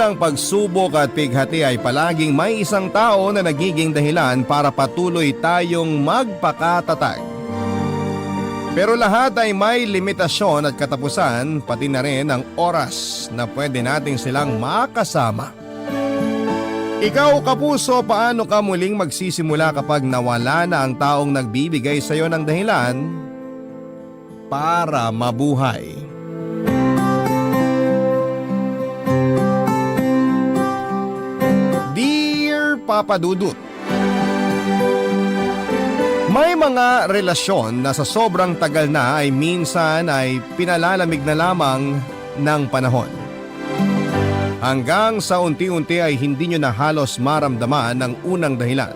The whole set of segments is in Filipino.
ng pagsubok at pighati ay palaging may isang tao na nagiging dahilan para patuloy tayong magpakatatag. Pero lahat ay may limitasyon at katapusan, pati na rin ang oras na pwede nating silang makasama. Ikaw kapuso, paano ka muling magsisimula kapag nawala na ang taong nagbibigay sa iyo ng dahilan para mabuhay? Dear Papa Dudut, may mga relasyon na sa sobrang tagal na ay minsan ay pinalalamig na lamang ng panahon. Hanggang sa unti-unti ay hindi nyo na halos maramdaman ang unang dahilan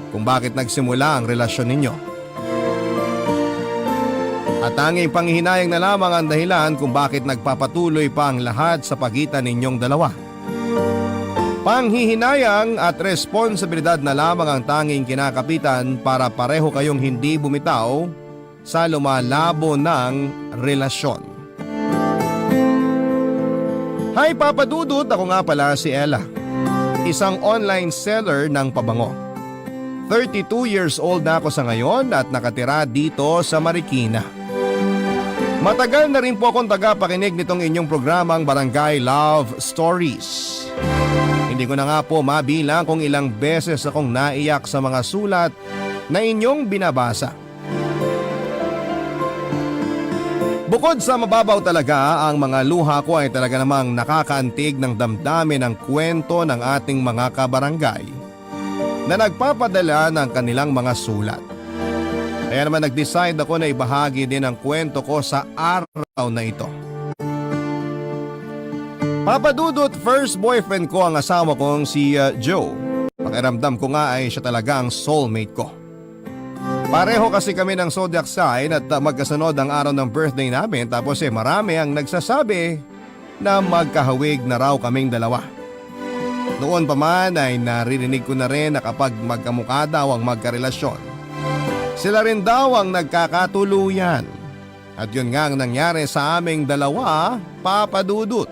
kung bakit nagsimula ang relasyon ninyo. At tanging panghihinayang na lamang ang dahilan kung bakit nagpapatuloy pa ang lahat sa pagitan ninyong dalawa. Panghihinayang at responsibilidad na lamang ang tanging kinakapitan para pareho kayong hindi bumitaw sa lumalabo ng relasyon. Hi Papa Dudut, ako nga pala si Ella, isang online seller ng pabango. 32 years old na ako sa ngayon at nakatira dito sa Marikina. Matagal na rin po akong tagapakinig nitong inyong programang Barangay Love Stories. Hindi ko na nga po mabilang kung ilang beses akong naiyak sa mga sulat na inyong binabasa. Bukod sa mababaw talaga, ang mga luha ko ay talaga namang nakakaantig ng damdamin ng kwento ng ating mga kabarangay na nagpapadala ng kanilang mga sulat. Kaya naman nag-decide ako na ibahagi din ang kwento ko sa araw na ito. Papa Dudut, first boyfriend ko ang asawa kong si Joe. Pakiramdam ko nga ay siya talaga ang soulmate ko. Pareho kasi kami ng zodiac sign at magkasunod ang araw ng birthday namin, tapos marami ang nagsasabi na magkahawig na raw kaming dalawa. Noon pa man ay naririnig ko na rin na kapag magkamukha daw ang magkarelasyon, sila rin daw ang nagkakatuluyan. At yun nga ang nangyari sa aming dalawa, Papa Dudut.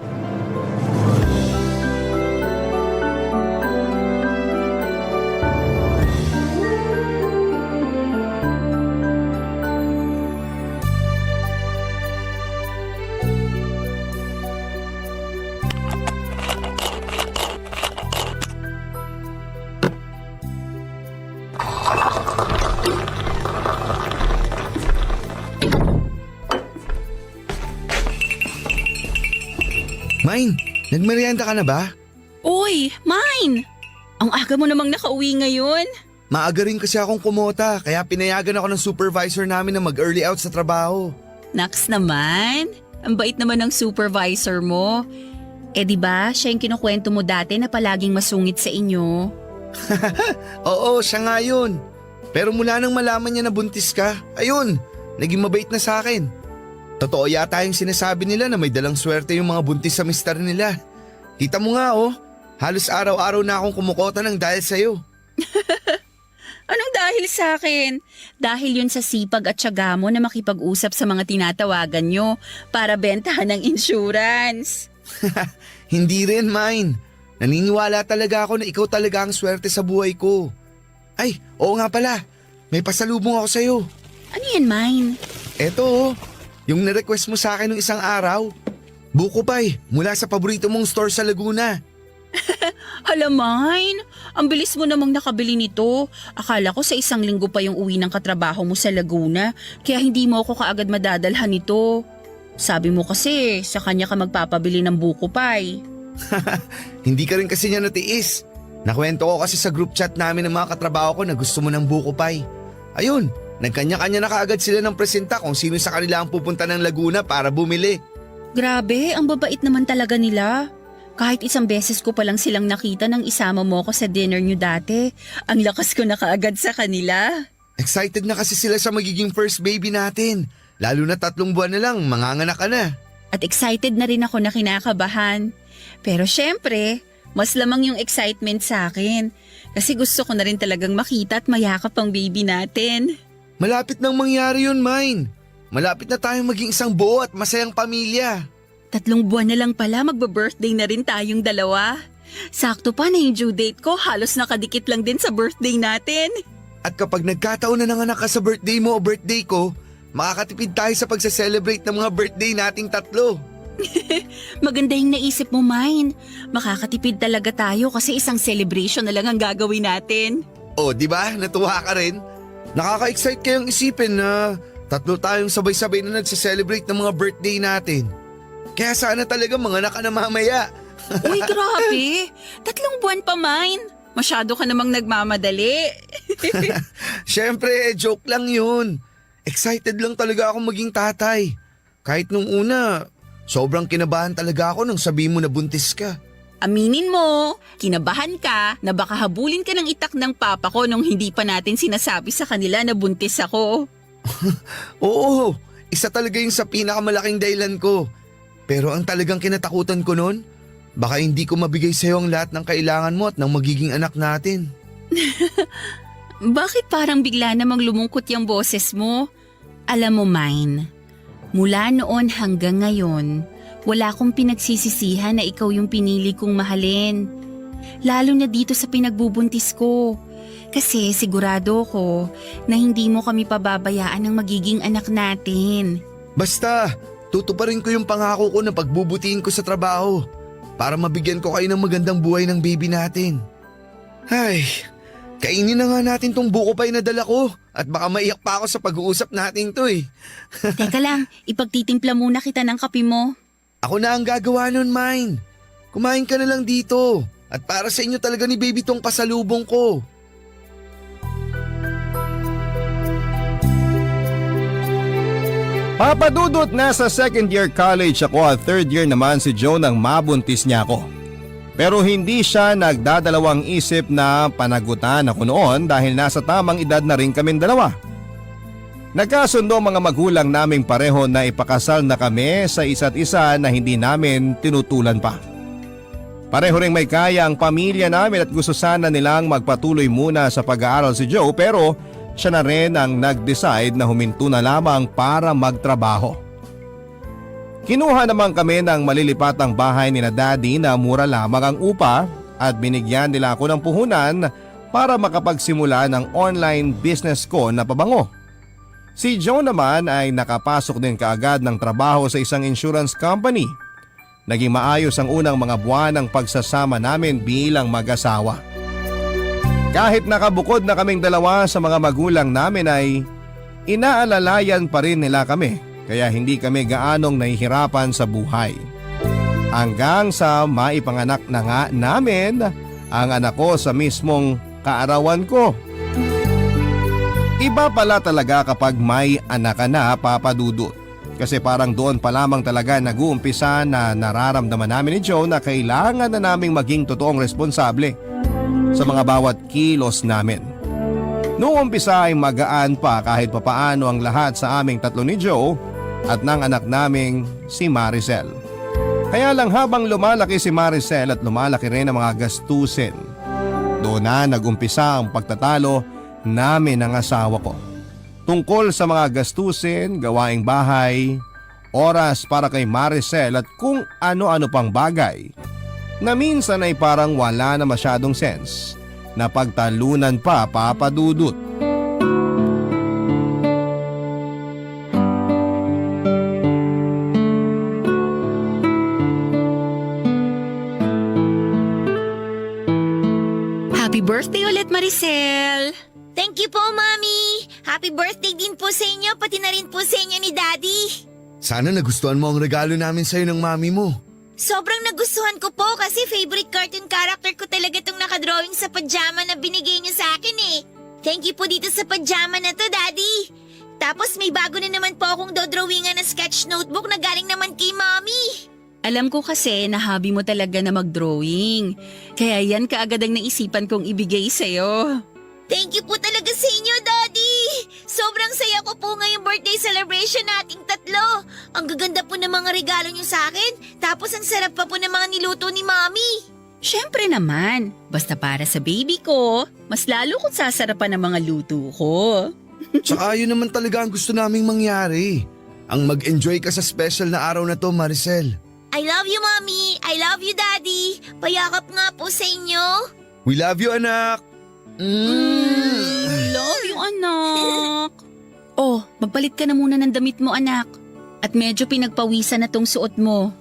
Mine, nagmerienda ka na ba? Uy, Mine! Ang aga mo namang nakauwi ngayon. Maaga rin kasi akong kumota, kaya pinayagan ako ng supervisor namin na mag-early out sa trabaho. Naks naman, ang bait naman ng supervisor mo. Eh di ba siya yung kinukwento mo dati na palaging masungit sa inyo? Oo, siya nga yun. Pero mula nang malaman niya na buntis ka, ayun, naging mabait na sa akin. Totoo yata yung sinasabi nila na may dalang swerte yung mga buntis sa mister nila. Kita mo nga halos araw-araw na akong kumukota ng dahil sa'yo. Anong dahil sa akin? Dahil yun sa sipag at tiyaga mo na makipag-usap sa mga tinatawagan nyo para bentahan ng insurance. Hindi rin, Mine. Naniniwala talaga ako na ikaw talaga ang swerte sa buhay ko. Ay, oo nga pala. May pasalubong ako sa'yo. Ano yan, Mine? Eto yung nirequest mo sa akin nung isang araw. Buko pie mula sa paborito mong store sa Laguna. Hala, Mine, ang bilis mo namang nakabili nito. Akala ko sa isang linggo pa yung uwi ng katrabaho mo sa Laguna, kaya hindi mo ako kaagad madadalhan nito. Sabi mo kasi sa kanya ka magpapabili ng buko pie. Hindi ka rin kasi niya natiis. Nakwento ko kasi sa group chat namin ng mga katrabaho ko na gusto mo ng buko pie. Ayun, nagkanya-kanya na kaagad sila ng presenta kung sino sa kanila ang pupunta ng Laguna para bumili. Grabe, ang babait naman talaga nila. Kahit isang beses ko palang silang nakita nang isama mo ko sa dinner nyo dati, ang lakas ko na kaagad sa kanila. Excited na kasi sila sa magiging first baby natin. Lalo na 3 buwan na lang, manganganak ka na. At excited na rin ako na kinakabahan. Pero syempre, mas lamang yung excitement sa akin. Kasi gusto ko na rin talagang makita at mayakap ang baby natin. Malapit nang mangyari yun, Mine. Malapit na tayong maging isang buo at masayang pamilya. 3 buwan na lang pala magba-birthday na rin tayong dalawa. Sakto pa na yung due date ko, halos nakadikit lang din sa birthday natin. At kapag nagkataon na nanganak ka sa birthday mo o birthday ko, makakatipid tayo sa pagsa-celebrate ng mga birthday nating 3. Maganda yung naisip mo, Mine. Makakatipid talaga tayo kasi isang celebration na lang ang gagawin natin. O, di ba? Natuwa ka rin? Nakaka-excite kayong isipin na 3 tayong sabay-sabay na nagsa-celebrate ng mga birthday natin. Kaya sana talaga manganak ka na mamaya. Uy, grabe. 3 buwan pa, Mine. Masyado ka namang nagmamadali. Siyempre, joke lang yun. Excited lang talaga ako maging tatay. Kahit nung una, sobrang kinabahan talaga ako nung sabi mo na buntis ka. Aminin mo, kinabahan ka na baka habulin ka ng itak ng papa ko nung hindi pa natin sinasabi sa kanila na buntis ako. Oo, isa talaga yung sa pinakamalaking dahilan ko. Pero ang talagang kinatakutan ko nun, baka hindi ko mabigay sa'yo ang lahat ng kailangan mo at ng magiging anak natin. Bakit parang bigla namang lumungkot yung boses mo? Alam mo, Mine, mula noon hanggang ngayon, wala akong pinagsisisihan na ikaw yung pinili kong mahalin. Lalo na dito sa pinagbubuntis ko. Kasi sigurado ko na hindi mo kami pababayaan ng magiging anak natin. Basta, tutuparin ko yung pangako ko na pagbubutihin ko sa trabaho para mabigyan ko kayo ng magandang buhay ng baby natin. Ay, kainin na nga natin tong buko pie na dala ko at baka maiyak pa ako sa pag-uusap natin to eh. Teka lang, ipagtitimpla muna kita ng kape mo. Ako na ang gagawa nun, Mine. Kumain ka na lang dito at para sa inyo talaga ni baby tong pasalubong ko. Papa Dudut, nasa 2nd year college ako at 3rd year naman si Joe nang mabuntis niya ako. Pero hindi siya nagdadalawang isip na panagutan ako noon dahil nasa tamang edad na rin kaming dalawa. Nagkasundo mga magulang naming pareho na ipakasal na kami sa isa't isa na hindi namin tinutulan pa. Pareho ring may kaya ang pamilya namin at gusto sana nilang magpatuloy muna sa pag-aaral si Joe pero siya na rin ang nag-decide na huminto na lamang para magtrabaho. Kinuha naman kami ng malilipatang bahay ni na Daddy na mura lamang ang upa at binigyan nila ako ng puhunan para makapagsimula ng online business ko na pabango. Si Joe naman ay nakapasok din kaagad ng trabaho sa isang insurance company. Naging maayos ang unang mga buwan ng pagsasama namin bilang mag-asawa. Kahit nakabukod na kaming dalawa sa mga magulang namin ay inaalalayan pa rin nila kami kaya hindi kami gaanong nahihirapan sa buhay. Hanggang sa maipanganak na nga namin ang anak ko sa mismong kaarawan ko. Iba pala talaga kapag may anak ka na, Papa Dudut. Kasi parang doon pa lamang talaga nag-uumpisa na nararamdaman namin ni Joe na kailangan na naming maging totoong responsable sa mga bawat kilos namin. Noong umpisa ay magaan pa kahit papaano ang lahat sa aming 3 ni Joe at ng anak naming si Maricel. Kaya lang habang lumalaki si Maricel at lumalaki rin ang mga gastusin, doon na nag-umpisa ang pagtatalo namin ng asawa ko. Tungkol sa mga gastusin, gawaing bahay, oras para kay Maricel at kung ano-ano pang bagay na minsan ay parang wala na masyadong sense na pagtalunan pa, Papa Dudut. Happy birthday ulit, Maricel! Thank you po, Mami! Happy birthday din po sa inyo, pati na rin po sa inyo ni Daddy! Sana nagustuhan mo ang regalo namin sa'yo ng mami mo. Sobrang nagustuhan ko po kasi favorite cartoon character ko talaga itong nakadrawing sa pajama na binigay niyo sa akin eh. Thank you po dito sa pajama na to, Daddy! Tapos may bago na naman po akong dodrawingan na sketch notebook na galing naman kay Mami. Alam ko kasi na hobby mo talaga na mag-drawing. Kaya yan kaagad ang naisipan kong ibigay sa'yo. Thank you po talaga sa inyo, Daddy! Sobrang saya ko po ngayong birthday celebration nating 3. Ang gaganda po ng mga regalo niyo sa akin, tapos ang sarap pa po ng mga niluto ni Mami. Siyempre naman, basta para sa baby ko, mas lalo kong sasarapan ng mga luto ko. Tsaka yun naman talaga ang gusto naming mangyari. Ang mag-enjoy ka sa special na araw na to, Maricel. I love you, Mommy. I love you, Daddy. Payakap nga po sa inyo. We love you, anak. Love you, anak. Oh, magpalit ka na muna ng damit mo, anak. At medyo pinagpawisan na tong suot mo.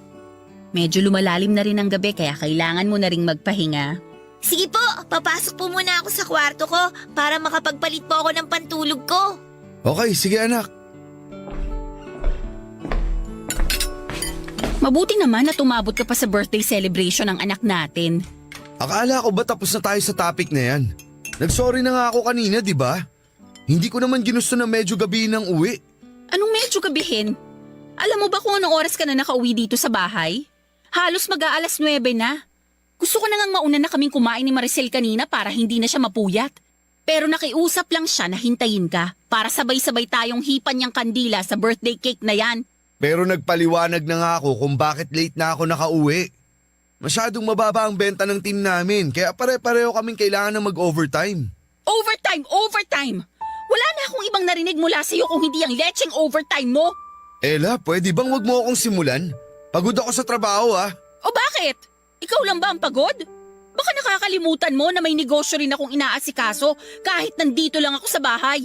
Medyo lumalalim na rin ang gabi kaya kailangan mo na ring magpahinga. Sige po, papasok po muna ako sa kwarto ko para makapagpalit po ako ng pantulog ko. Okay, sige anak. Mabuti naman na tumabot ka pa sa birthday celebration ng anak natin. Akala ko ba tapos na tayo sa topic na yan? Nagsorry na nga ako kanina, di ba? Hindi ko naman ginusto na medyo gabi ng uwi. Anong medyo gabihin? Alam mo ba kung anong oras ka na nakauwi dito sa bahay? Halos mag-aalas 9 na. Gusto ko na ngang mauna na kaming kumain ni Maricel kanina para hindi na siya mapuyat. Pero nakiusap lang siya na hintayin ka para sabay-sabay tayong hipan niyang kandila sa birthday cake na yan. Pero nagpaliwanag na nga ako kung bakit late na ako nakauwi. Masyadong mababa ang benta ng team namin kaya pare-pareho kaming kailangan na mag-overtime. Overtime! Wala na akong ibang narinig mula sa iyo kung hindi ang lecheng overtime mo. Ella, pwede bang wag mo akong simulan? Pagod ako sa trabaho O bakit? Ikaw lang ba ang pagod? Baka nakakalimutan mo na may negosyo rin akong inaasikaso kahit nandito lang ako sa bahay.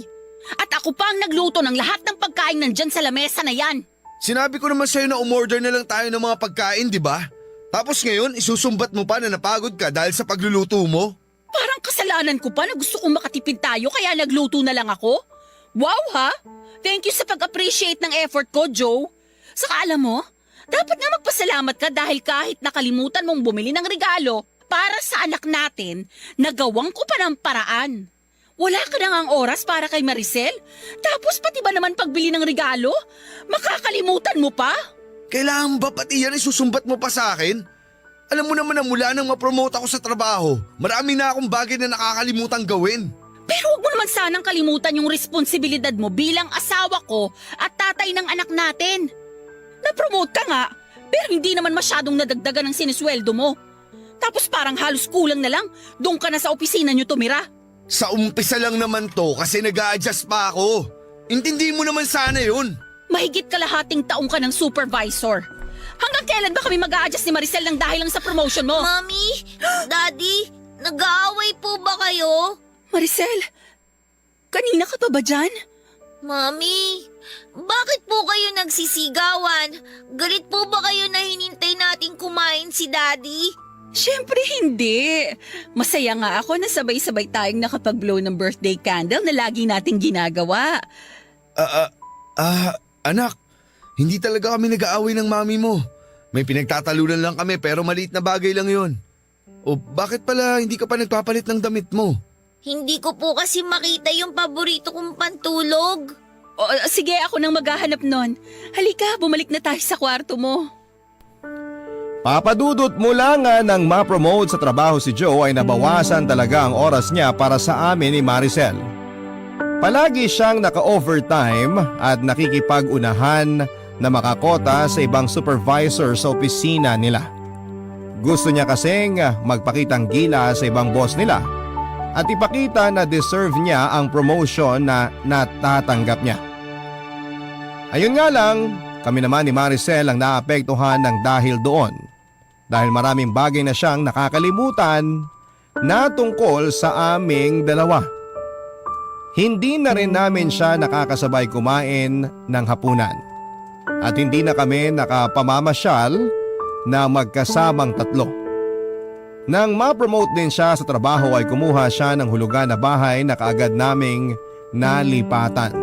At ako pa ang nagluto ng lahat ng pagkain nandyan sa lamesa na yan. Sinabi ko naman sa'yo na umorder na lang tayo ng mga pagkain, di ba? Tapos ngayon, isusumbat mo pa na napagod ka dahil sa pagluluto mo? Parang kasalanan ko pa na gusto kong makatipid tayo kaya nagluto na lang ako. Wow ha! Thank you sa pag-appreciate ng effort ko, Joe. Saka alam mo, dapat nga magpasalamat ka dahil kahit nakalimutan mong bumili ng regalo para sa anak natin, nagawang ko pa ng paraan. Wala ka na ngang oras para kay Maricel? Tapos pati ba naman pagbili ng regalo? Makakalimutan mo pa? Kailangan ba pati yan isusumbat mo pa sa akin? Alam mo naman na mula nang ma-promote ako sa trabaho, marami na akong bagay na nakakalimutan gawin. Pero huwag mo naman sanang kalimutan yung responsibilidad mo bilang asawa ko at tatay ng anak natin. Na-promote ka nga, pero hindi naman masyadong nadagdagan ng sinisweldo mo. Tapos parang halos kulang na lang, doon ka na sa opisina niyo tumira. Sa umpisa lang naman to kasi nag-a-adjust pa ako. Intindi mo naman sana yun. Mahigit kalahating taong ka ng supervisor. Hanggang kailan ba kami mag-a-adjust ni Maricel lang dahil lang sa promotion mo? Mommy, Daddy, nag-aaway po ba kayo? Maricel, kanina ka pa ba dyan? Mommy, bakit po kayo nagsisigawan? Galit po ba kayo na hinintay nating kumain si Daddy? Siyempre hindi. Masaya nga ako na sabay-sabay tayong nakapag-blow ng birthday candle na lagi nating ginagawa. Anak, hindi talaga kami nag-aaway ng mami mo. May pinagtatalunan lang kami pero maliit na bagay lang yon. O bakit pala hindi ka pa nagpapalit ng damit mo? Hindi ko po kasi makita yung paborito kong pantulog. O, sige, ako nang maghahanap nun. Halika, bumalik na tayo sa kwarto mo. Papadudot mula nga nang ma-promote sa trabaho si Joe ay nabawasan talaga ang oras niya para sa amin ni Maricel. Palagi siyang naka-overtime at nakikipag-unahan na makakota sa ibang supervisor sa opisina nila. Gusto niya kasing magpakitang gila sa ibang boss nila at ipakita na deserve niya ang promotion na natatanggap niya. Ayun nga lang, kami naman ni Maricel ang naapektuhan ng dahil doon. Dahil maraming bagay na siyang nakakalimutan na tungkol sa aming dalawa. Hindi na rin namin siya nakakasabay kumain ng hapunan. At hindi na kami nakapamamasyal na magkasamang tatlo. Nang ma-promote din siya sa trabaho ay kumuha siya ng hulugan na bahay na kaagad naming nalipatan.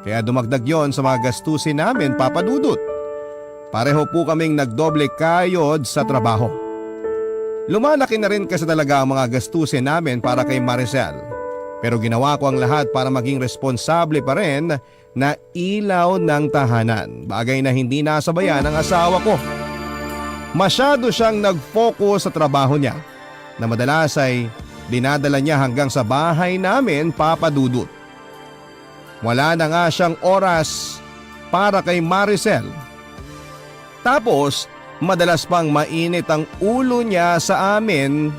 Kaya dumagdag yon sa mga gastusin namin, Papa Dudut. Pareho po kaming nagdoble kayod sa trabaho. Lumalaki na rin kasi talaga ang mga gastusin namin para kay Maricel. Pero ginawa ko ang lahat para maging responsable pa rin na ilaw ng tahanan. Bagay na hindi nasabayan ng asawa ko. Masyado siyang nag-focus sa trabaho niya na madalas ay dinadala niya hanggang sa bahay namin, Papa Dudut. Wala na nga siyang oras para kay Maricel. Tapos, madalas pang mainit ang ulo niya sa amin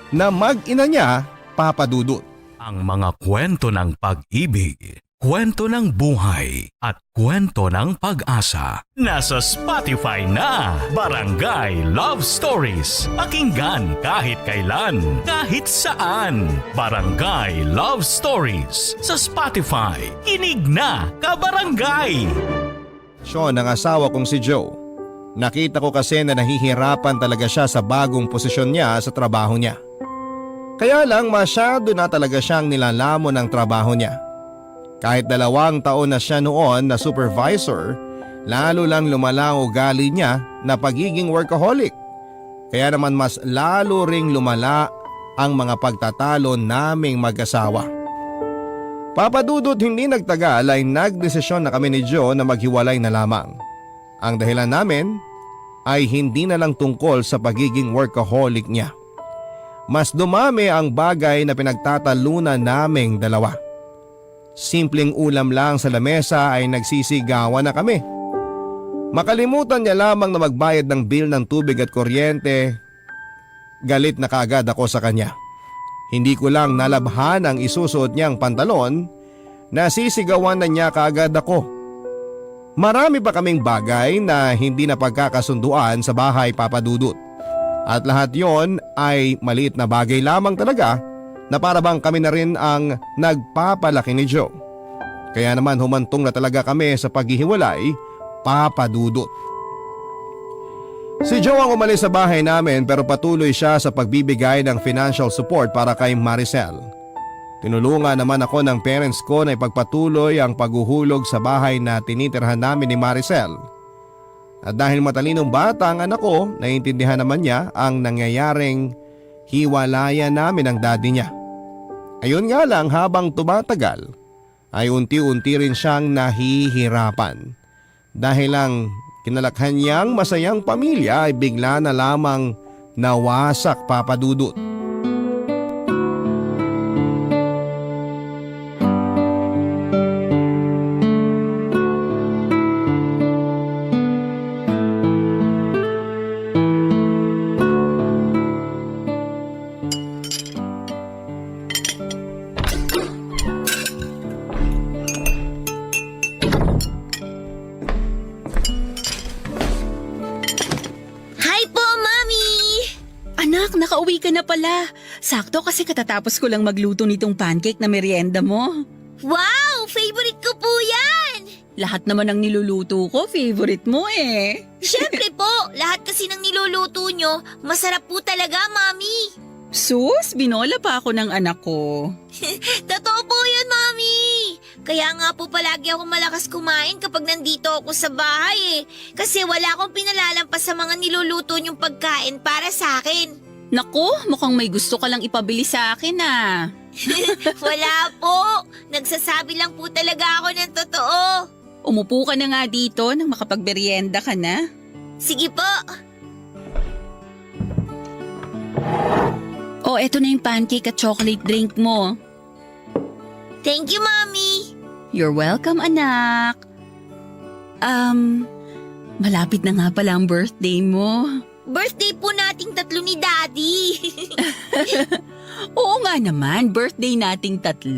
na mag-ina niya, Papa Dudut. Ang mga kwento ng pag-ibig, kwento ng buhay at kwento ng pag-asa. Nasa Spotify na Barangay Love Stories. Pakinggan kahit kailan, kahit saan. Barangay Love Stories sa Spotify. Kinig na, kabarangay! Sean, ang asawa kong si Joe. Nakita ko kasi na nahihirapan talaga siya sa bagong posisyon niya sa trabaho niya. Kaya lang masyado na talaga siyang nilalamon ng trabaho niya. Kahit 2 taon na siya noon na supervisor, lalo lang lumala ang ugali niya na pagiging workaholic. Kaya naman mas lalo ring lumala ang mga pagtatalo naming mag-asawa. Papadudot hindi nagtagal ay nagdesisyon na kami ni Joe na maghiwalay na lamang. Ang dahilan namin ay hindi na lang tungkol sa pagiging workaholic niya. Mas dumami ang bagay na pinagtatalunan naming dalawa. Simpleng ulam lang sa lamesa ay nagsisigawan na kami. Makalimutan niya lamang na magbayad ng bill ng tubig at kuryente, galit na kaagad ako sa kanya. Hindi ko lang nalabhan ang isusuot niyang pantalon, nasisigawan na niya kaagad ako. Marami pa kaming bagay na hindi na pagkakasunduan sa bahay, Papadudot. At lahat yon ay maliit na bagay lamang talaga na para bang kami na rin ang nagpapalaki ni Joe. Kaya naman humantong na talaga kami sa paghihiwalay, Papadudot. Si Joe ang umalis sa bahay namin pero patuloy siya sa pagbibigay ng financial support para kay Maricel. Tinulungan naman ako ng parents ko na ipagpatuloy ang paghuhulog sa bahay na tinitirhan namin ni Maricel. At dahil matalinong bata ang anak ko, naiintindihan naman niya ang nangyayaring hiwalayan namin ng daddy niya. Ayun nga lang, habang tumatagal ay unti-unti rin siyang nahihirapan. Dahil lang kinalakhan niyang masayang pamilya ay bigla na lamang nawasak, Papadudot. Hi po, Mami! Anak, nakauwi ka na pala. Sakto kasi katatapos ko lang magluto nitong pancake na merienda mo. Wow! Favorite ko po yan! Lahat naman ng niluluto ko, favorite mo eh. Siyempre po, lahat kasi ng niluluto nyo, masarap po talaga, Mami. Sus, binola pa ako ng anak ko. Totoo po yun, Mami. Kaya nga po palagi ako malakas kumain kapag nandito ako sa bahay eh. Kasi wala akong pinalalampas sa mga niluluto nyong pagkain para sa akin. Naku, mukhang may gusto ka lang ipabili sa akin ah. Wala po. Nagsasabi lang po talaga ako ng totoo. Umupo ka na nga dito nang makapagmerienda ka na. Sige po. Oh, eto na yung pancake at chocolate drink mo. Thank you, Mami. You're welcome, anak. Malapit na nga pala ang birthday mo. Birthday po nating 3 ni Daddy. Oo nga naman, birthday nating 3.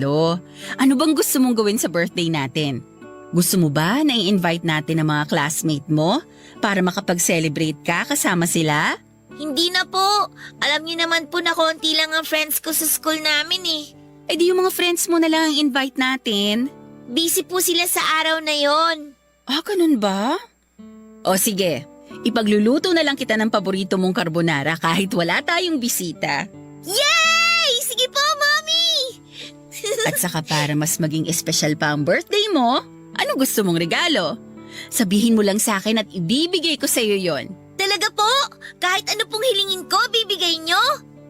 Ano bang gusto mong gawin sa birthday natin? Gusto mo ba na i-invite natin ang mga classmate mo para makapag-celebrate ka kasama sila? Hindi na po. Alam niyo naman po na konti lang ang friends ko sa school namin eh. Eh di yung mga friends mo na lang ang invite natin. Busy po sila sa araw na yon. Ah, ganun ba? O sige, ipagluluto na lang kita ng paborito mong carbonara kahit wala tayong bisita. Yay! Sige po, Mami! At saka para mas maging espesyal pa ang birthday mo, ano gusto mong regalo? Sabihin mo lang sa akin at ibibigay ko sa iyo yon. Talaga po? Kahit ano pong hilingin ko, bibigay nyo?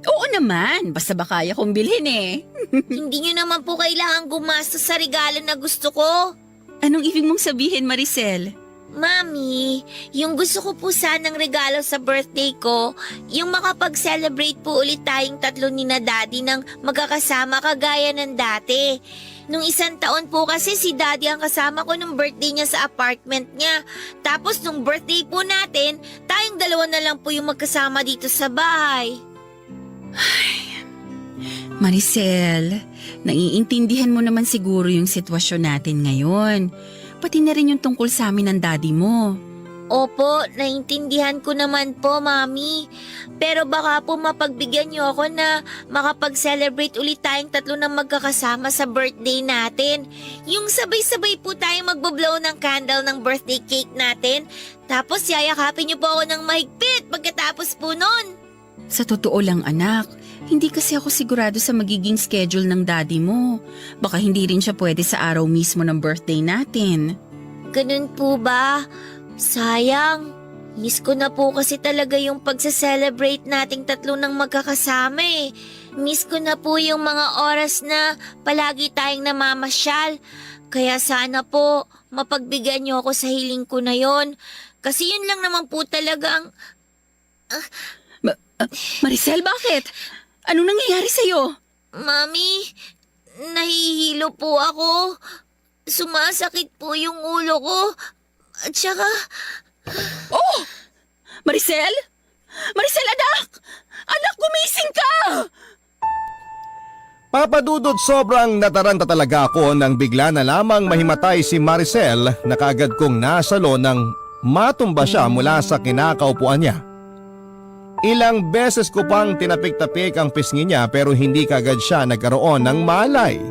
Oo naman, basta ba kaya kong bilhin eh. Hindi nyo naman po kailangan gumastos sa regalo na gusto ko. Anong ibig mong sabihin, Maricel? Mami, yung gusto ko po sanang regalo sa birthday ko, yung makapag-celebrate po ulit tayong 3 ni na Daddy ng magkakasama kagaya ng dati. Nung 1 taon po kasi si Daddy ang kasama ko nung birthday niya sa apartment niya. Tapos nung birthday po natin, tayong 2 na lang po yung magkasama dito sa bahay. Maricel, naiintindihan mo naman siguro yung sitwasyon natin ngayon. Pati na rin yung tungkol sa amin ng daddy mo. Opo, naintindihan ko naman po, Mami. Pero baka po mapagbigyan niyo ako na makapag-celebrate ulit tayong tatlo na magkakasama sa birthday natin. Yung sabay-sabay po tayong magbo-blow ng candle ng birthday cake natin. Tapos yayakapin niyo po ako ng mahigpit pagkatapos po nun. Sa totoo lang anak, hindi kasi ako sigurado sa magiging schedule ng daddy mo. Baka hindi rin siya pwede sa araw mismo ng birthday natin. Ganun po ba? Sayang. Miss ko na po kasi talaga yung pagsa-celebrate nating tatlo ng magkakasama eh. Miss ko na po yung mga oras na palagi tayong namamasyal. Kaya sana po mapagbigyan niyo ako sa hiling ko na yon. Kasi yun lang naman po talaga ang... Maricel, bakit? Anong nangyayari sa'yo? Mami, nahihilo po ako. Sumasakit po yung ulo ko. At saka... Oh! Maricel? Maricel, anak! Anak, gumising ka! Papadudod, sobrang nataranta talaga ako nang bigla na lamang mahimatay si Maricel na kaagad kong nasalo nang matumba siya mula sa kinakaupuan niya. Ilang beses ko pang tinapik-tapik ang pisngi niya pero hindi kaagad siya nagkaroon ng malay.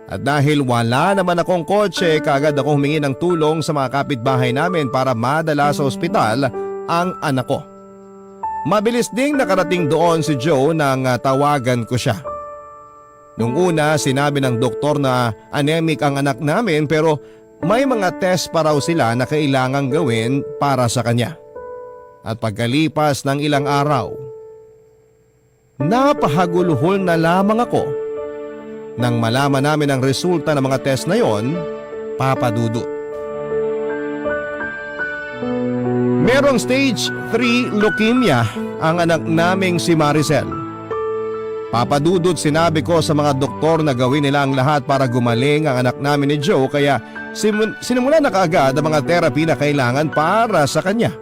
At dahil wala naman akong kotse, kaagad ako humingi ng tulong sa mga kapitbahay namin para madala sa ospital ang anak ko. Mabilis ding nakarating doon si Joe nang tawagan ko siya. Nung una, sinabi ng doktor na anemic ang anak namin pero may mga test pa raw sila na kailangang gawin para sa kanya. At pagkalipas ng ilang araw, napahaguluhol na lamang ako nang malaman namin ang resulta ng mga test na yon, papadudot. Merong stage 3 leukemia ang anak naming si Maricel. Papadudot, sinabi ko sa mga doktor na gawin nila ang lahat para gumaling ang anak namin ni Joe kaya sinimula na kaagad ang mga therapy na kailangan para sa kanya.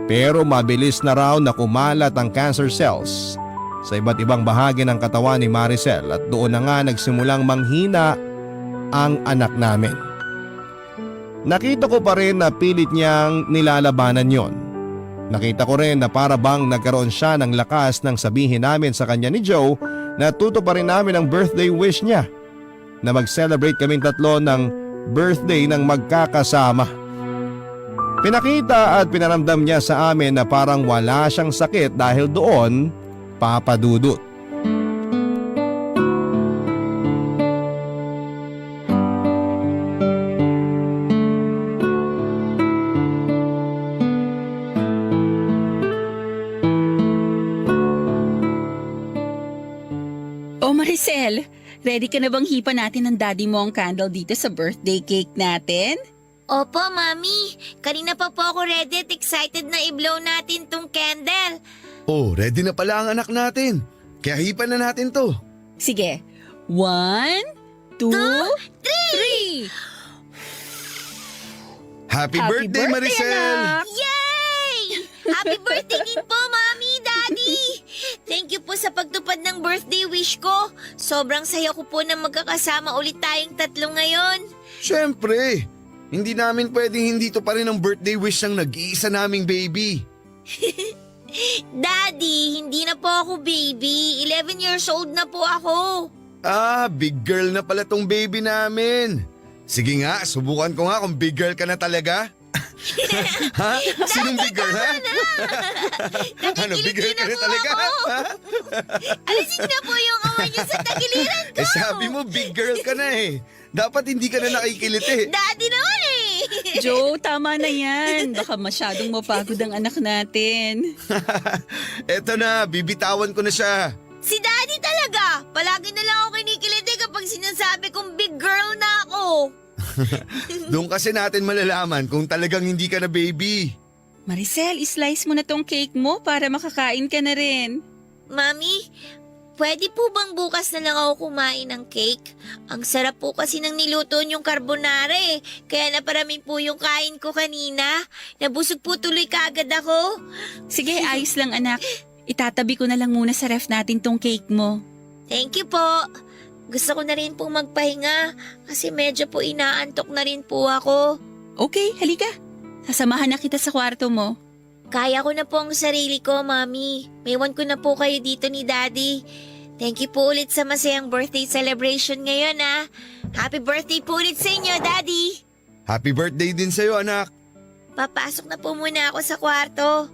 Pero mabilis na raw na kumalat ang cancer cells sa iba't ibang bahagi ng katawan ni Maricel at doon na nga nagsimulang manghina ang anak namin. Nakita ko pa rin na pilit niyang nilalabanan yon. Nakita ko rin na para bang nagkaroon siya ng lakas nang sabihin namin sa kanya ni Joe na tutuparin namin ang birthday wish niya na mag-celebrate kaming tatlo ng birthday ng magkakasama. Pinakita at pinaramdam niya sa amin na parang wala siyang sakit dahil doon, papadudot. Oh Maricel, ready ka na bang hipa natin ng daddy mo ang candle dito sa birthday cake natin? Opo, Mami. Kanina pa po ako ready at excited na i-blow natin tong candle. Oh, ready na pala ang anak natin. Kaya hipan na natin to. Sige, 1, 2, 3! Happy birthday, Maricel! anak! Yay! Happy birthday din po, Mami, Daddy! Thank you po sa pagtupad ng birthday wish ko. Sobrang saya ko po na magkakasama ulit tayong tatlo ngayon. Siyempre, hindi namin pwedeng hindi to pa rin ang birthday wish ng nag-iisa naming baby. Daddy, hindi na po ako baby. 11 years old na po ako. Ah, big girl na pala tong baby namin. Sige nga, subukan ko nga kung big girl ka na talaga. Ha? Sinong big girl, ha? Ano, big girl ka na talaga? Ha? Alisin na po yung awa niyo sa tagiliran ko. Sabi mo big girl ka na eh. Dapat hindi ka na nakikiliti. Daddy naman eh. Joe, tama na yan. Baka masyadong mapagod ang anak natin. Eto na, bibitawan ko na siya. Si Daddy talaga. Palagi na lang ako kinikiliti kapag sinasabi kong big girl na ako. Doon kasi natin malalaman kung talagang hindi ka na baby. Maricel, islice mo na tong cake mo para makakain ka na rin. Mami, pwede po bang bukas na lang ako kumain ng cake? Ang sarap po kasi ng niluto niyong carbonara eh. Kaya naparami po yung kain ko kanina. Nabusog po tuloy kaagad ako. Sige, ayos lang anak. Itatabi ko na lang muna sa ref natin tong cake mo. Thank you po. Gusto ko na rin po magpahinga kasi medyo po inaantok na rin po ako. Okay, halika. Sasamahan na kita sa kwarto mo. Kaya ko na po ang sarili ko, Mami. Maiwan ko na po kayo dito ni Daddy. Thank you po ulit sa masayang birthday celebration ngayon, ah. Happy birthday po ulit sa inyo, Daddy. Happy birthday din sa'yo, anak. Papasok na po muna ako sa kwarto.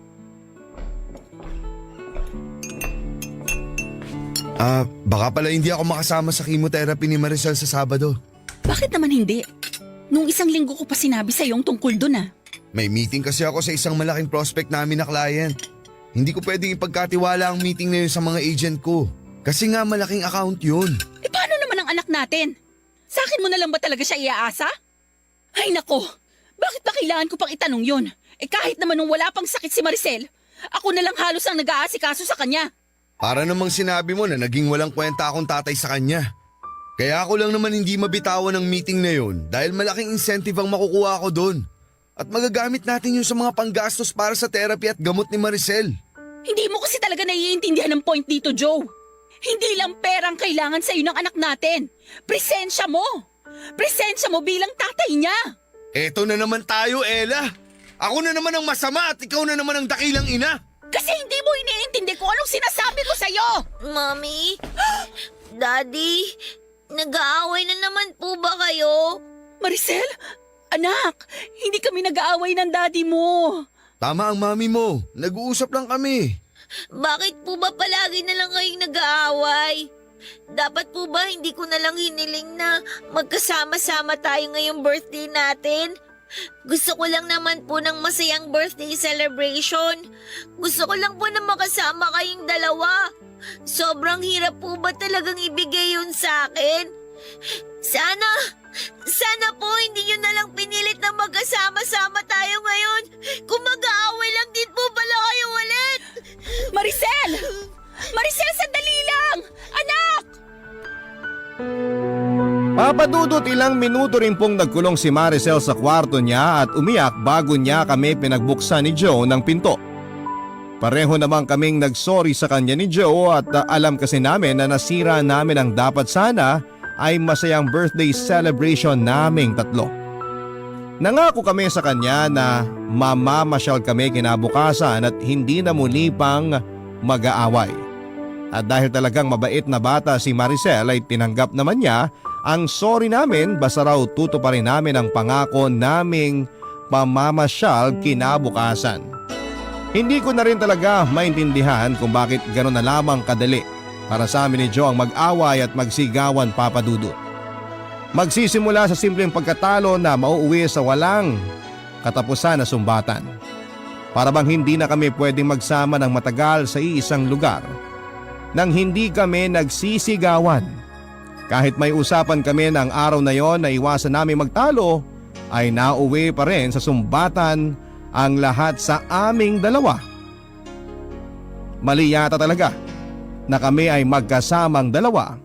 Baka pala hindi ako makasama sa chemotherapy ni Maricel sa Sabado. Bakit naman hindi? Nung isang linggo ko pa sinabi sa'yo yung tungkol dun ah. May meeting kasi ako sa isang malaking prospect namin na client. Hindi ko pwedeng ipagkatiwala ang meeting na yun sa mga agent ko. Kasi nga malaking account yun. Eh paano naman ang anak natin? Sa akin mo na lang ba talaga siya iaasa? Ay nako, bakit ba kailangan ko pang itanong yun? Eh kahit naman nung wala pang sakit si Maricel, ako na lang halos ang nag-aasikaso sa kanya. Para namang sinabi mo na naging walang kwenta akong tatay sa kanya. Kaya ako lang naman hindi mabitawan ng meeting na yun dahil malaking incentive ang makukuha ko doon. At magagamit natin yun sa mga panggastos para sa therapy at gamot ni Maricel. Hindi mo kasi talaga naiintindihan ang point dito, Joe. Hindi lang perang kailangan sa'yo ng anak natin. Presensya mo. Presensya mo bilang tatay niya. Eto na naman tayo, Ella. Ako na naman ang masama at ikaw na naman ang dakilang ina. Kasi hindi mo iniintindi kung anong sinasabi ko sa'yo. Mami? Daddy? Nag-aaway na naman po ba kayo? Maricel, anak, hindi kami nag-aaway ng daddy mo. Tama ang mami mo. Nag-uusap lang kami. Bakit po ba palagi na lang kayong nag-aaway? Dapat po ba hindi ko na lang hiniling na magkasama-sama tayo ngayong birthday natin? Gusto ko lang naman po ng masayang birthday celebration. Gusto ko lang po na makasama kayong dalawa. Sobrang hirap po ba talagang ibigay yun sa akin? Sana po hindi nyo na lang pinilit na magkasama-sama tayo ngayon. Kung mag-aaway lang din po pala kayo ulit. Maricel! Maricel, sandali lang! Anak! Papadudot ilang minuto rin pong nagkulong si Maricel sa kwarto niya at umiyak bago niya kami pinagbuksan ni Joe ng pinto. Pareho naman kaming nagsorry sa kanya ni Joe at alam kasi namin na nasira namin ang dapat sana ay masayang birthday celebration naming tatlo. Nangako kami sa kanya na mamamasyal kami kinabukasan at hindi na muli pang mag-aaway. At dahil talagang mabait na bata si Maricel ay tinanggap naman niya ang sorry namin basta raw tutuparin namin ang pangako naming pamamasyal kinabukasan. Hindi ko na rin talaga maintindihan kung bakit gano'n na lamang kadali para sa amin ni Joe ang mag-away at magsigawan, Papa Dudut. Magsisimula sa simpleng pagkatalo na mauuwi sa walang katapusan na sumbatan. Para bang hindi na kami pwedeng magsama ng matagal sa iisang lugar nang hindi kami nagsisigawan. Kahit may usapan kami ng araw na yon na iwasan namin magtalo, ay nauwi pa rin sa sumbatan ang lahat sa aming dalawa. Mali yata talaga na kami ay magkasamang dalawa.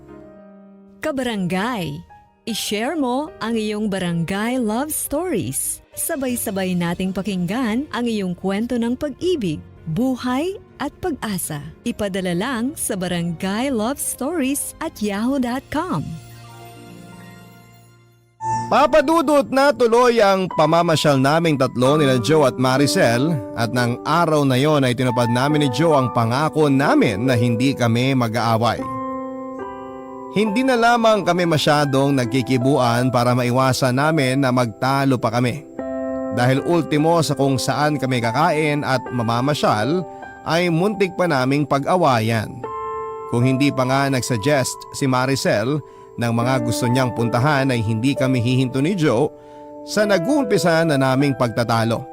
Kabarangay, i-share mo ang iyong barangay love stories. Sabay-sabay nating pakinggan ang iyong kwento ng pag-ibig, buhay at pag-asa. Ipadala lang sa barangaylovestories@yahoo.com. Papadudot na tuloy ang pamamasyal naming tatlo nila Joe at Maricel at ng araw na yon ay tinupad namin ni Joe ang pangako namin na hindi kami mag-aaway. Hindi na lamang kami masyadong nagkikibuan para maiwasan namin na magtalo pa kami. Dahil ultimo sa kung saan kami kakain at mamamasyal ay muntik pa naming pag-awayan. Kung hindi pa nga nagsuggest si Maricel ng mga gusto niyang puntahan ay hindi kami hihinto ni Joe sa nag-uumpisa na naming pagtatalo.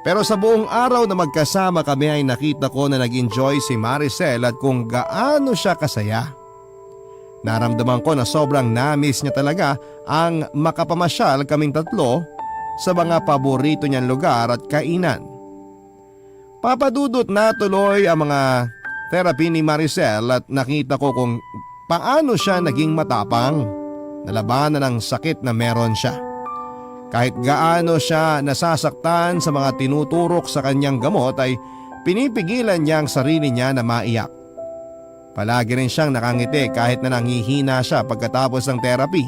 Pero sa buong araw na magkasama kami ay nakita ko na nag-enjoy si Maricel at kung gaano siya kasaya. Naramdaman ko na sobrang na-miss niya talaga ang makapamasyal kaming tatlo sa mga paborito niyang lugar at kainan. Papadudot na tuloy ang mga therapy ni Maricel at nakita ko kung paano siya naging matapang na labanan ng sakit na meron siya. Kahit gaano siya nasasaktan sa mga tinuturok sa kanyang gamot ay pinipigilan niya ang sarili niya na maiyak. Palagi rin siyang nakangiti kahit na nanghihina siya pagkatapos ng therapy.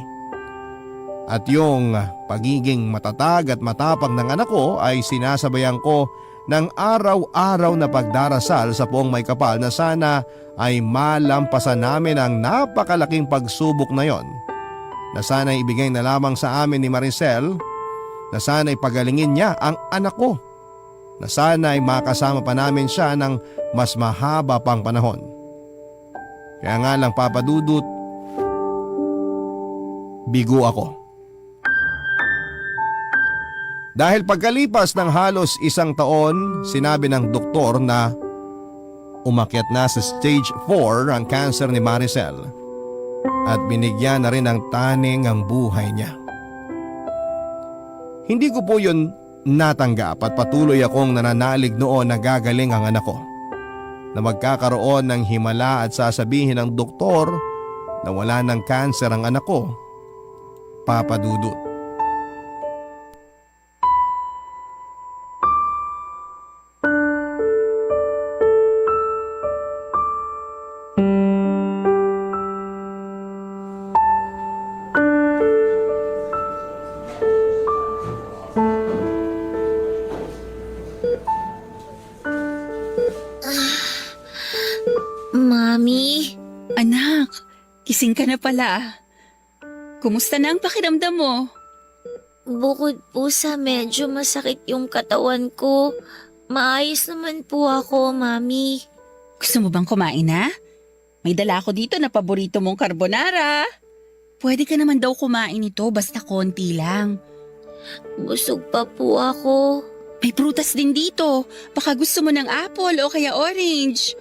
At yung pagiging matatag at matapang ng anak ko ay sinasabayan ko ng araw-araw na pagdarasal sa Poong May Kapal na sana ay malampasan namin ang napakalaking pagsubok na yon. Na sana ibigay na lamang sa amin ni Maricel, na sana ipagalingin niya ang anak ko, na sana ay makasama pa namin siya ng mas mahaba pang panahon. Kaya nga lang Papa Dudut, bigo ako. Dahil pagkalipas ng halos 1 taon, sinabi ng doktor na umakyat na sa stage 4 ang cancer ni Maricel at binigyan na rin ng taning ang buhay niya. Hindi ko po yun natanggap at patuloy akong nananalig noon na gagaling ang anak ko, na magkakaroon ng himala at sasabihin ng doktor na wala ng cancer ang anak ko, Papa Dudut. Mami, Anak, kising ka na pala. Kumusta na ang pakiramdam mo? bukod po sa medyo masakit yung katawan ko, maayos naman po ako, Mami. Gusto mo bang kumain na? May dala ako dito na paborito mong carbonara. Pwede ka naman daw kumain ito basta konti lang. Busog pa po ako. May prutas din dito. Baka gusto mo ng apple o kaya orange.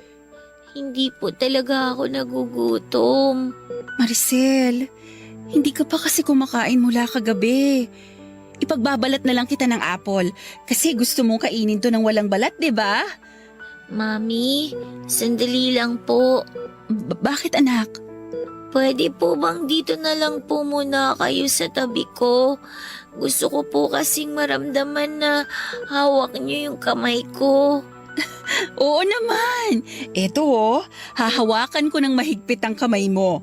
Hindi po talaga ako nagugutom. Maricel, hindi ka pa kasi kumakain mula kagabi. Ipagbabalat na lang kita ng apple kasi gusto mong kainin to ng walang balat, di ba? Mami, sandali lang po. Bakit anak? Pwede po bang dito na lang po muna kayo sa tabi ko? Gusto ko po kasing maramdaman na hawak niyo yung kamay ko. Oo naman. Eto hahawakan ko ng mahigpit ang kamay mo.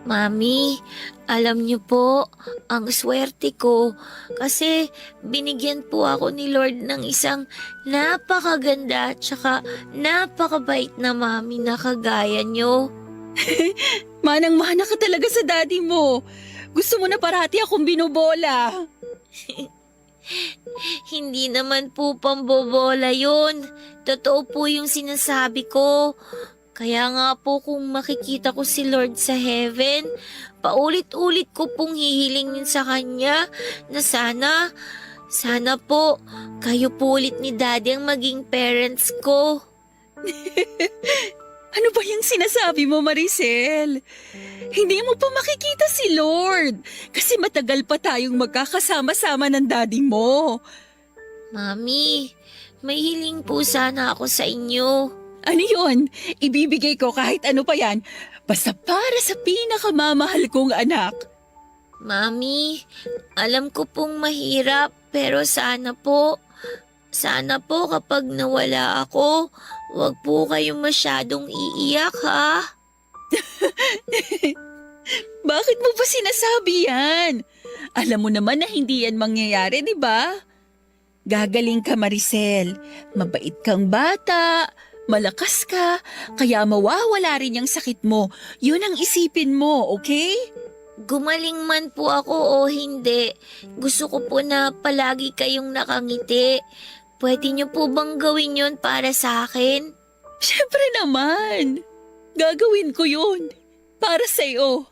Mami, alam niyo po, ang swerte ko kasi binigyan po ako ni Lord ng isang napakaganda at saka napakabait na mami na kagaya niyo. Manang-mana ka talaga sa daddy mo. Gusto mo na parati akong binobola. Hindi naman po pambobola yun. Totoo po yung sinasabi ko. Kaya nga po kung makikita ko si Lord sa heaven, paulit-ulit ko pong hihilingin sa Kanya na sana po kayo po ulit ni Daddy ang maging parents ko. Ano ba yung sinasabi mo, Maricel? Hindi mo pa makikita si Lord kasi matagal pa tayong magkakasama-sama ng daddy mo. Mami, may hiling po sana ako sa inyo. Ano yun? Ibibigay ko kahit ano pa yan. Basta para sa pinakamamahal kong anak. Mami, alam ko pong mahirap pero sana po kapag nawala ako, wag po kayong masyadong iiyak ha. Bakit mo pa sinasabi yan? Alam mo naman na hindi yan mangyayari, di ba? Gagaling ka, Maricel. Mabait kang bata. Malakas ka, kaya mawawala rin yung sakit mo. Yun ang isipin mo, okay? Gumaling man po ako o hindi, gusto ko po na palagi kayong nakangiti. Pwede niyo po bang gawin yun para sa akin? Siyempre naman. Gagawin ko yun. Para sa'yo.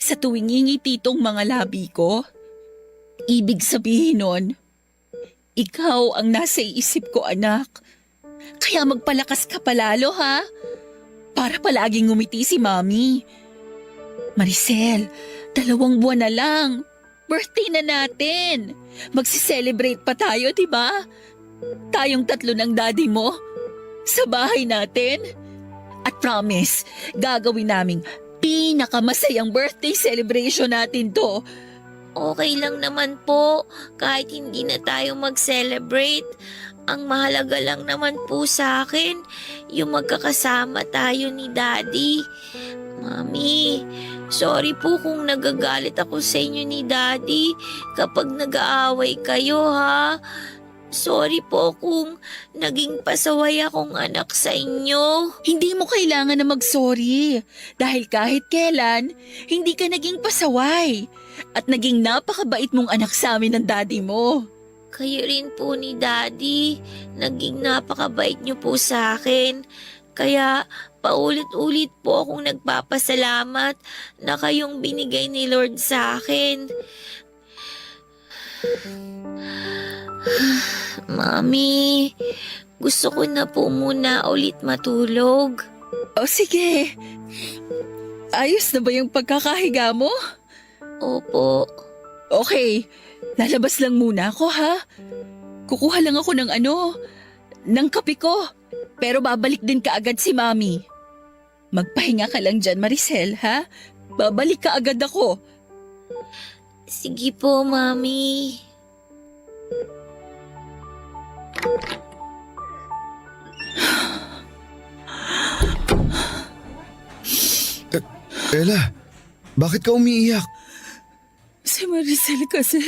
Sa tuwing ngingiti tong mga labi ko, ibig sabihin nun, ikaw ang nasa isip ko, anak. Kaya magpalakas ka palalo, ha? Para palaging ngumiti si Mami. Maricel, 2 buwan na lang. Birthday na natin. Magsi-celebrate pa tayo, di ba? Tayong 3 ng daddy mo. Sa bahay natin. At promise, gagawin naming pinakamasayang birthday celebration natin to. Okay lang naman po kahit hindi na tayo mag-celebrate. Ang mahalaga lang naman po sa akin, yung magkakasama tayo ni Daddy. Mami, sorry po kung nagagalit ako sa inyo ni Daddy kapag nag-aaway kayo ha. Sorry po kung naging pasaway akong anak sa inyo. Hindi mo kailangan na mag-sorry dahil kahit kailan, hindi ka naging pasaway at naging napakabait mong anak sa amin ng daddy mo. Kayo rin po ni Daddy, naging napakabait niyo po sa akin. Kaya paulit-ulit po akong nagpapasalamat na kayong binigay ni Lord sa akin. Mami, gusto ko na po muna ulit matulog. O sige, ayos na ba yung pagkakahiga mo? Opo. Okay, lalabas lang muna ako ha. Kukuha lang ako ng kape ko. Pero babalik din kaagad si Mami. Magpahinga ka lang dyan, Maricel, ha? Babalik ka agad ako. Sige po, Mami. Ella, bakit ka umiiyak? Si Maricel kasi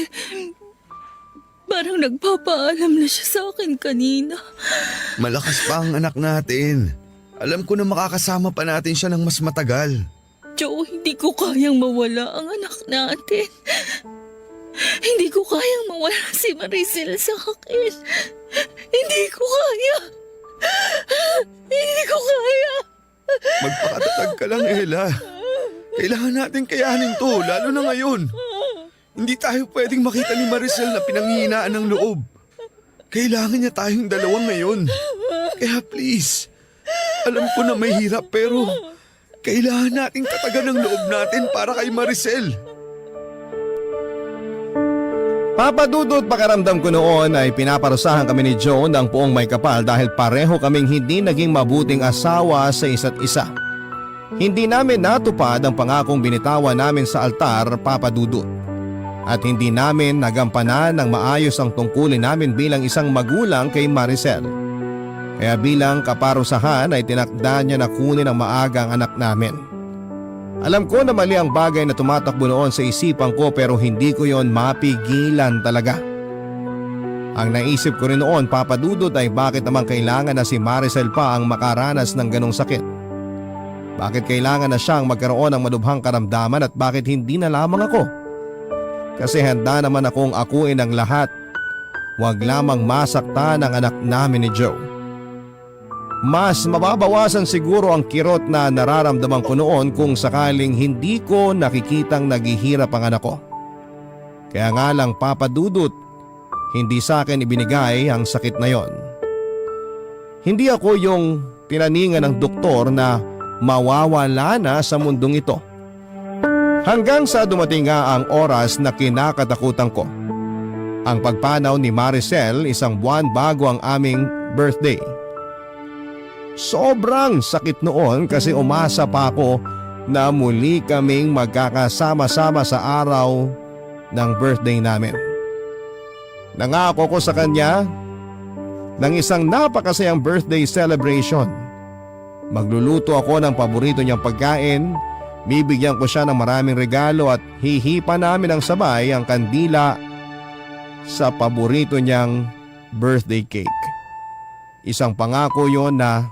parang nagpapaalam na siya sa akin kanina. Malakas pa ang anak natin. Alam ko na makakasama pa natin siya ng mas matagal. Joe, hindi ko kayang mawala ang anak natin. Hindi ko kayang mawala si Maricel sa akin. Hindi ko kaya. Hindi ko kaya. Magpakatatag ka lang, Ella. Kailangan natin kayanin to, lalo na ngayon. Hindi tayo pwedeng makita ni Maricel na pinanghihinaan ng loob. Kailangan niya tayong dalawa ngayon. Kaya please, alam ko na may hirap pero kailangan nating katagan ng loob natin para kay Maricel. Papadudot pakiramdam ko noon ay pinaparusahan kami ni Joe ng puong may kapal dahil pareho kaming hindi naging mabuting asawa sa isa't isa. Hindi namin natupad ang pangakong binitawan namin sa altar, Papadudot. At hindi namin nagampanan ng maayos ang tungkulin namin bilang isang magulang kay Maricel. Kaya bilang kaparusahan ay tinakda niya na kunin ang maagang anak namin. Alam ko na mali ang bagay na tumatakbo noon sa isipan ko pero hindi ko yon mapigilan talaga. Ang naisip ko rin noon, Papadudot, ay bakit naman kailangan na si Maricel pa ang makaranas ng ganong sakit? Bakit kailangan na siyang magkaroon ng malubhang karamdaman at bakit hindi na lamang ako? Kasi handa naman akong akuin ang lahat. Huwag lamang masaktan ang anak namin ni Joe. Mas mababawasan siguro ang kirot na nararamdaman ko noon kung sakaling hindi ko nakikitang naghihirap ang anak ko. Kaya nga lang, Papadudot, hindi sa akin ibinigay ang sakit na yon. Hindi ako yung tinaningan ng doktor na mawawala na sa mundong ito. Hanggang sa dumating nga ang oras na kinakatakutan ko. Ang pagpanaw ni Maricel isang buwan bago ang aming birthday. Sobrang sakit noon kasi umasa pa ako na muli kaming magkakasama-sama sa araw ng birthday namin. Nangako ko sa kanya ng isang napakasayang birthday celebration. Magluluto ako ng paborito niyang pagkain, bibigyan ko siya ng maraming regalo at hihipa namin ng sabay ang kandila sa paborito niyang birthday cake. Isang pangako yon na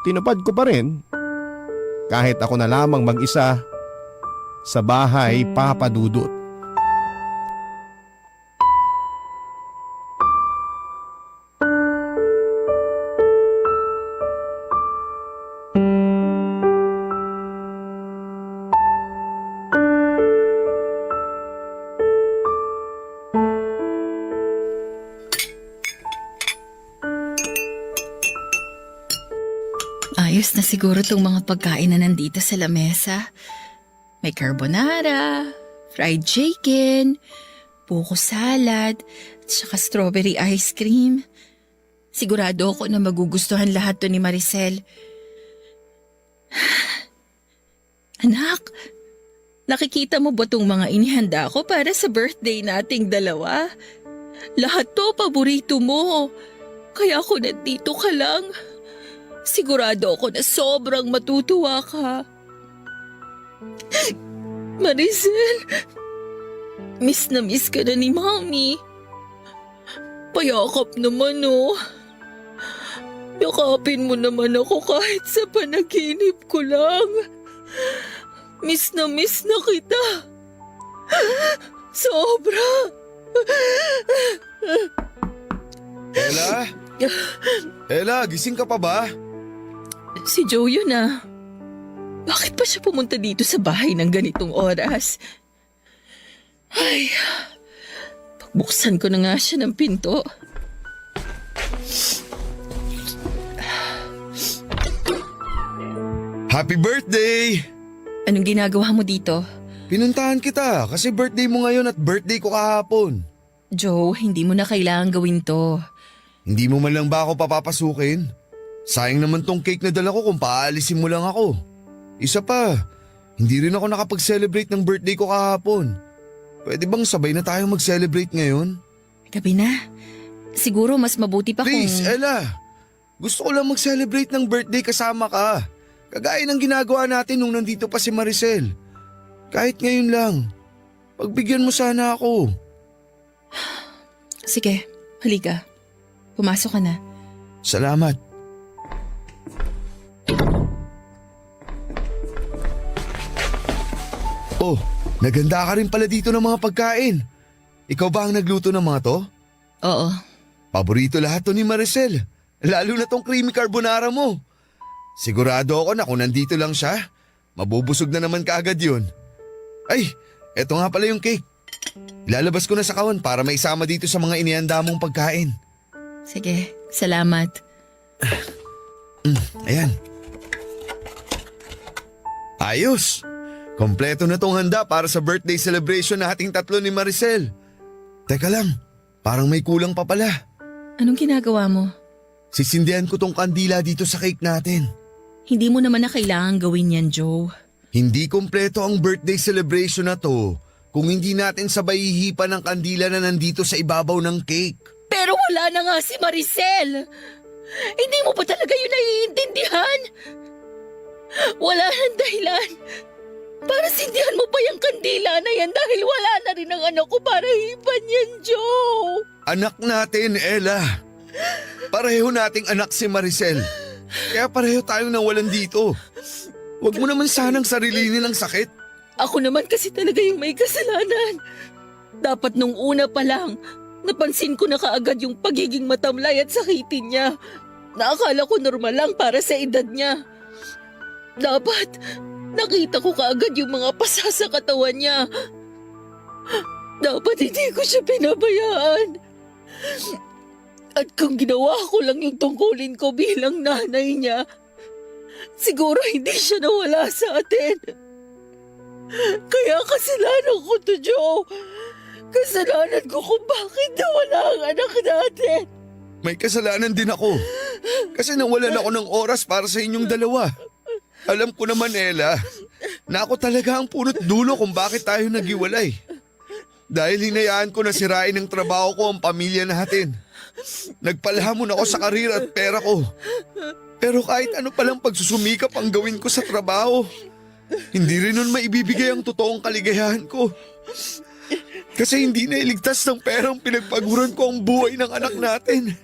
tinupad ko pa rin kahit ako na lamang mag-isa sa bahay, Papadudot. Ayos na siguro tong mga pagkain na nandito sa lamesa. May carbonara, fried chicken, buko salad, at saka strawberry ice cream. Sigurado ako na magugustuhan lahat to ni Maricel. Anak, nakikita mo ba tong mga inihanda ko para sa birthday nating dalawa? Lahat to paborito mo. Kaya ako nandito ka lang. Sigurado ako na sobrang matutuwa ka. Maricel, miss na miss ka na ni Mami. Payakap naman oh. Yakapin mo naman ako kahit sa panaginip ko lang. Miss na kita. Sobra. Ella? Ella, gising ka pa ba? Si Joe yun ah. Bakit pa siya pumunta dito sa bahay ng ganitong oras? Ay, pagbuksan ko na nga siya ng pinto. Happy birthday! Anong ginagawa mo dito? Pinuntahan kita kasi birthday mo ngayon at birthday ko kahapon. Joe, hindi mo na kailangan gawin to. Hindi mo man lang ba ako papapasukin? Sayang naman tong cake na dala ko kung paalisin mo lang ako. Isa pa, hindi rin ako nakapag-celebrate ng birthday ko kahapon. Pwede bang sabay na tayong mag-celebrate ngayon? Gabi na. Siguro mas mabuti pa Please, kung... Ella. Gusto ko lang mag-celebrate ng birthday kasama ka. Kagaya ng ginagawa natin nung nandito pa si Maricel. Kahit ngayon lang. Pagbigyan mo sana ako. Sige, halika. Pumasok ka na. Salamat. Oh, naganda ka rin pala dito ng mga pagkain. Ikaw ba ang nagluto ng mga to? Oo. Paborito lahat to ni Maricel. Lalo na tong creamy carbonara mo. Sigurado ako na kung nandito lang siya, mabubusog na naman kaagad yun. Ay, eto nga pala yung cake. Ilalabas ko na sa kawan para maisama dito sa mga inihanda mong pagkain. Sige, salamat. Ayan. Ayos! Kompleto na tong handa para sa birthday celebration nating tatlo ni Maricel. Teka lang, parang may kulang pa pala. Anong ginagawa mo? Sisindihan ko tong kandila dito sa cake natin. Hindi mo naman na kailangan gawin yan, Joe. Hindi kompleto ang birthday celebration na to kung hindi natin sabay hihipan ng kandila na nandito sa ibabaw ng cake. Pero wala na nga si Maricel. Hindi mo pa talaga yun naiintindihan? Wala nang dahilan. Para sindihan mo pa yung kandila na yan dahil wala na rin ang anak ko para hipan yan, Joe. Anak natin, Ella. Pareho nating anak si Maricel. Kaya pareho tayong nawalan dito. Huwag mo naman sanang sarilinin ang sakit. Ako naman kasi talaga yung may kasalanan. Dapat nung una pa lang, napansin ko na kaagad yung pagiging matamlay at sakitin niya. Naakala ko normal lang para sa edad niya. Dapat, nakita ko kaagad yung mga pasa sa katawan niya. Dapat hindi ko siya pinabayaan. At kung ginawa ko lang yung tungkulin ko bilang nanay niya, siguro hindi siya nawala sa atin. Kaya kasalanan ko to, Joe. Kasalanan ko kung bakit nawala ang anak natin. May kasalanan din ako. Kasi nawalan ako ng oras para sa inyong dalawa. Alam ko naman, Ella, na ako talaga ang punot dulo kung bakit tayo naghiwalay. Dahil hinayaan ko na sirain ng trabaho ko ang pamilya natin. Nagpalhamon ako sa karir at pera ko. Pero kahit ano palang pagsusumikap ang gawin ko sa trabaho, hindi rin nun maibibigay ang totoong kaligayahan ko. Kasi hindi na iligtas ng perang pinagpaguran ko ang buhay ng anak natin.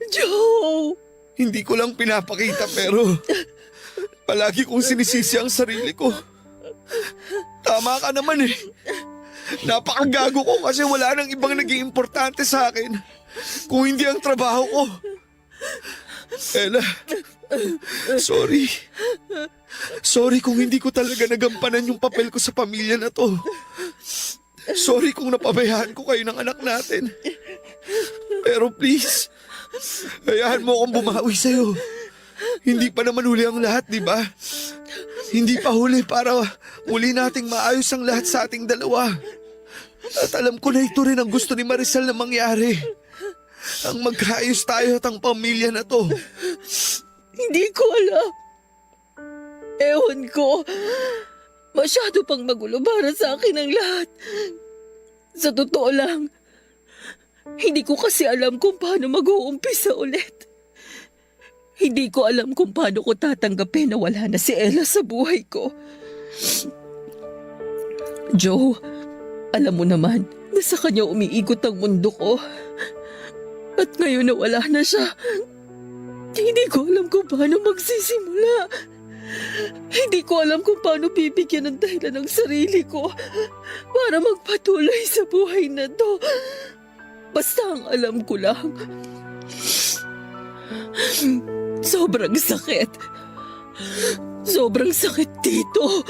Joe! Hindi ko lang pinapakita pero palagi kong sinisisi ang sarili ko. Tama ka naman eh. Napakagago ko kasi wala nang ibang naging importante sa akin kung hindi ang trabaho ko. Ella, sorry. Sorry kung hindi ko talaga nagampanan yung papel ko sa pamilya na to. Sorry kung napabayaan ko kayo ng anak natin. Pero please, hayaan mo akong bumawi sa'yo. Hindi pa naman huli ang lahat, di ba? Hindi pa huli para muli nating maayos ang lahat sa ating dalawa. At alam ko na ito rin ang gusto ni Maricel na mangyari. Ang magkaayos tayo at ang pamilya na to. Hindi ko alam. Ewan ko. Masyado pang magulo para sa akin ang lahat. Sa totoo lang, Hindi ko kasi alam kung paano mag-uumpisa ulit. Hindi ko alam kung paano ko tatanggapin na wala na si Ella sa buhay ko. Joe, alam mo naman na sa kanya umiikot ang mundo ko. At ngayon na wala na siya, hindi ko alam kung paano magsisimula. Hindi ko alam kung paano bibigyan ng dahilan ng sarili ko para magpatuloy sa buhay na to. Basta ang alam ko lang, sobrang sakit. Sobrang sakit dito.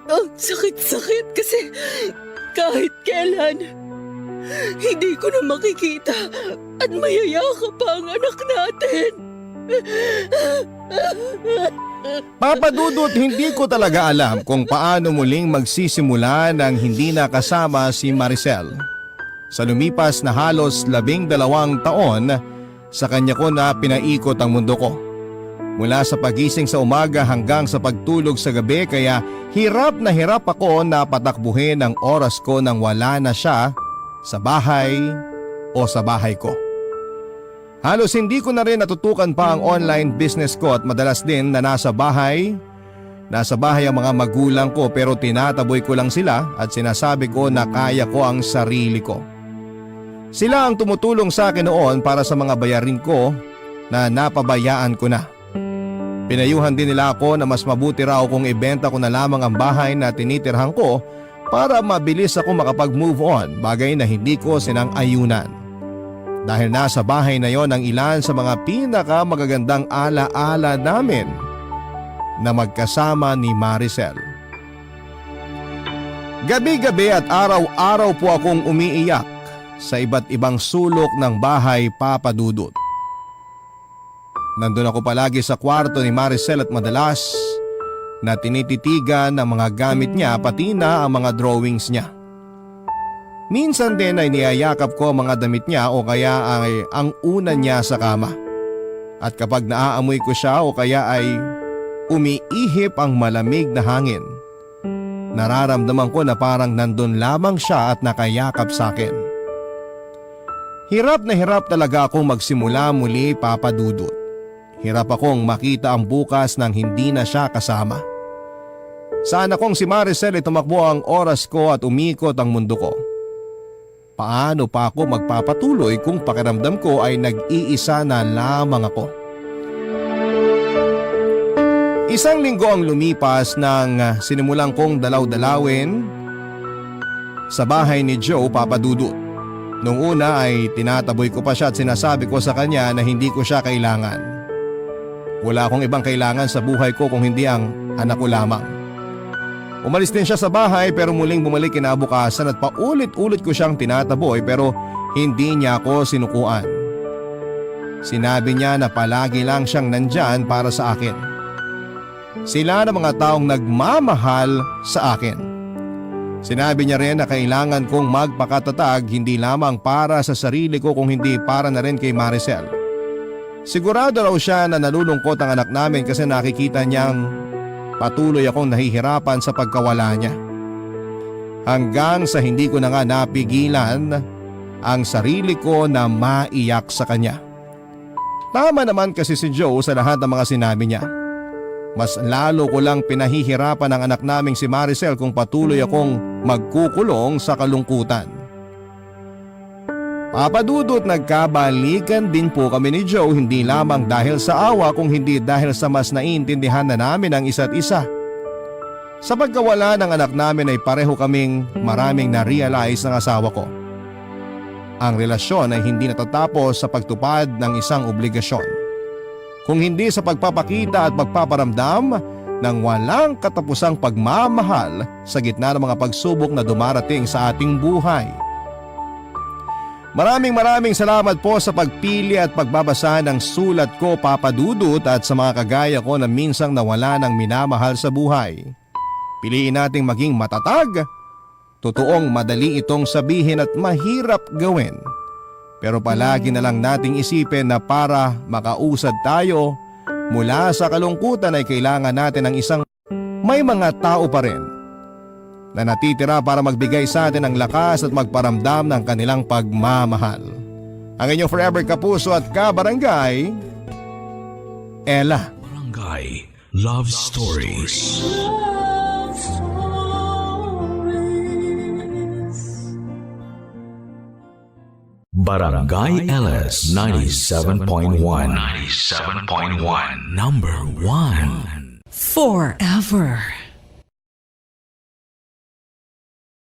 Ang sakit-sakit kasi kahit kailan, hindi ko na makikita at mayayakap pa ang anak natin. Papa Dudut, hindi ko talaga alam kung paano muling magsisimula nang hindi nakasama si Maricel. Sa lumipas na halos 12 taon, sa kanya ko na pinaikot ang mundo ko. Mula sa pagising sa umaga hanggang sa pagtulog sa gabi, kaya hirap na hirap ako na patakbuhin ang oras ko nang wala na siya sa bahay o sa bahay ko. Halos hindi ko na rin natutukan pa ang online business ko at madalas din na nasa bahay ang mga magulang ko, pero tinataboy ko lang sila at sinasabi ko na kaya ko ang sarili ko. Sila ang tumutulong sa akin noon para sa mga bayarin ko na napabayaan ko na. Pinayuhan din nila ako na mas mabuti raw kung ibenta ko na lamang ang bahay na tinitirhan ko para mabilis ako makapag-move on, bagay na hindi ko sinang-ayunan. Dahil nasa bahay na yon ang ilan sa mga pinakamagagandang ala-ala namin na magkasama ni Maricel. Gabi-gabi at araw-araw po akong umiiyak sa iba't ibang sulok ng bahay, Papa Dudut. Nandun ako palagi sa kwarto ni Maricel at madalas na tinititigan ang mga gamit niya pati na ang mga drawings niya. Minsan din ay niyayakap ko ang mga damit niya o kaya ay ang una niya sa kama. At kapag naaamoy ko siya o kaya ay umiihip ang malamig na hangin, nararamdaman ko na parang nandun lamang siya at nakayakap sa akin. Hirap na hirap talaga akong magsimula muli, Papa Dudut. Hirap akong makita ang bukas nang hindi na siya kasama. Sana kung si Maricel ay tumakbo ang oras ko at umikot ang mundo ko. Paano pa ako magpapatuloy kung pakiramdam ko ay nag-iisa na lamang ako? Isang linggo ang lumipas nang sinimulan kong dalaw-dalawin sa bahay ni Joe, Papa Dudut. Nung una ay tinataboy ko pa siya at sinasabi ko sa kanya na hindi ko siya kailangan. Wala akong ibang kailangan sa buhay ko kung hindi ang anak ko lamang. Umalis din siya sa bahay pero muling bumalik kinabukasan at paulit-ulit ko siyang tinataboy pero hindi niya ako sinukuan. Sinabi niya na palagi lang siyang nandyan para sa akin. Sila na mga taong nagmamahal sa akin. Sinabi niya rin na kailangan kong magpakatatag hindi lamang para sa sarili ko kung hindi para na rin kay Maricel. Sigurado raw siya na nalulungkot ang anak namin kasi nakikita niyang patuloy akong nahihirapan sa pagkawala niya. Hanggang sa hindi ko na nga napigilan ang sarili ko na maiyak sa kanya. Tama naman kasi si Joe sa lahat ng mga sinabi niya. Mas lalo ko lang pinahihirapan ang anak naming si Maricel kung patuloy akong magkukulong sa kalungkutan. Papa Dudut, nagkabalikan din po kami ni Joe hindi lamang dahil sa awa kung hindi dahil sa mas naiintindihan na namin ang isa't isa. Sa pagkawala ng anak namin ay pareho kaming maraming na-realize ng asawa ko. Ang relasyon ay hindi natatapos sa pagtupad ng isang obligasyon, kung hindi sa pagpapakita at pagpaparamdam ng walang katapusang pagmamahal sa gitna ng mga pagsubok na dumarating sa ating buhay. Maraming salamat po sa pagpili at pagbabasa ng sulat ko, Papa Dudut, at sa mga kagaya ko na minsang nawala ng minamahal sa buhay. Piliin nating maging matatag. Totoong madali itong sabihin at mahirap gawin. Pero palagi na lang nating isipin na para makausad tayo mula sa kalungkutan ay kailangan natin ng isang may mga tao pa rin na natitira para magbigay sa atin ng lakas at magparamdam ng kanilang pagmamahal. Ang inyong forever kapuso at kabarangay, Ella. Barangay Love Stories. Barangay LS 97.1. 97.1. Number 1. Forever.